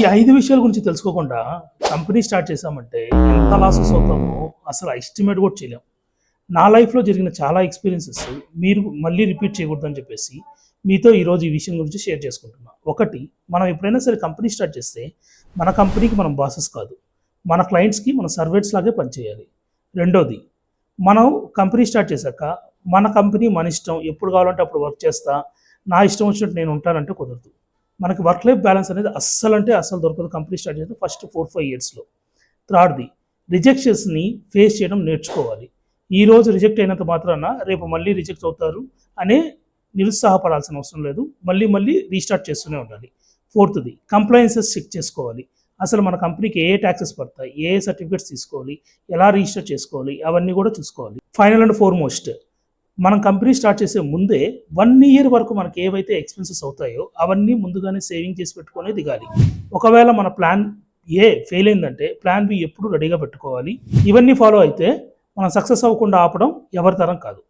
ఈ 5 విషయాల గురించి తెలుసుకోకుండా కంపెనీ స్టార్ట్ చేసామంటే ఎంత లాసెస్ అవుతామో అసలు ఎస్టిమేట్ కూడా చేయలేం. నా లైఫ్‌లో జరిగిన చాలా ఎక్స్‌పీరియన్సెస్ మీరు మళ్ళీ రిపీట్ చేయకూడదని చెప్పేసి మీతో ఈరోజు ఈ విషయం గురించి షేర్ చేసుకుంటున్నా. ఒకటి, మనం ఎప్పుడైనా సరే కంపెనీ స్టార్ట్ చేస్తే మన కంపెనీకి మనం బాసెస్ కాదు. మన క్లయింట్స్‌కి మనం సర్వెంట్స్ లాగే పనిచేయాలి. రెండోది, మనం కంపెనీ స్టార్ట్ చేశాక మన కంపెనీ మన ఇష్టం, ఎప్పుడు కావాలంటే అప్పుడు వర్క్ చేస్తా, నా ఇష్టం వచ్చినట్టు నేను ఉంటానంటే కుదరదు. మనకి వర్క్ లైఫ్ బ్యాలెన్స్ అనేది అస్సలు దొరకదు కంపెనీ స్టార్ట్ చేస్తే ఫస్ట్ 4-5 ఇయర్స్‌లో. థర్డ్‌ది, రిజెక్షన్స్‌ని ఫేస్ చేయడం నేర్చుకోవాలి. ఈరోజు రిజెక్ట్ అయినంత మాత్రాన రేపు మళ్ళీ రిజెక్ట్ అవుతారు అనే నిరుత్సాహపడాల్సిన అవసరం లేదు. మళ్ళీ మళ్ళీ రీస్టార్ట్ చేస్తూనే ఉండాలి. ఫోర్త్‌ది, కంప్లయన్సెస్ చెక్ చేసుకోవాలి. అసలు మన కంపెనీకి ఏ టాక్సెస్ పడతాయి, ఏ సర్టిఫికేట్స్ తీసుకోవాలి, ఎలా రిజిస్టర్ చేసుకోవాలి, అవన్నీ కూడా చూసుకోవాలి. ఫైనల్ అండ్ ఫార్మోస్ట్, మనం కంపెనీ స్టార్ట్ చేసే ముందే 1 ఇయర్ వరకు మనకి ఏవైతే ఎక్స్‌పెన్సెస్ అవుతాయో అవన్నీ ముందుగానే సేవింగ్ చేసి పెట్టుకొని దిగాలి. ఒకవేళ మన ప్లాన్ ఏ ఫెయిల్ అయిందంటే ప్లాన్ బి ఎప్పుడు రెడీగా పెట్టుకోవాలి. ఇవన్నీ ఫాలో అయితే మనం సక్సెస్ అవ్వకుండా ఆపడం ఎవరి తరం కాదు.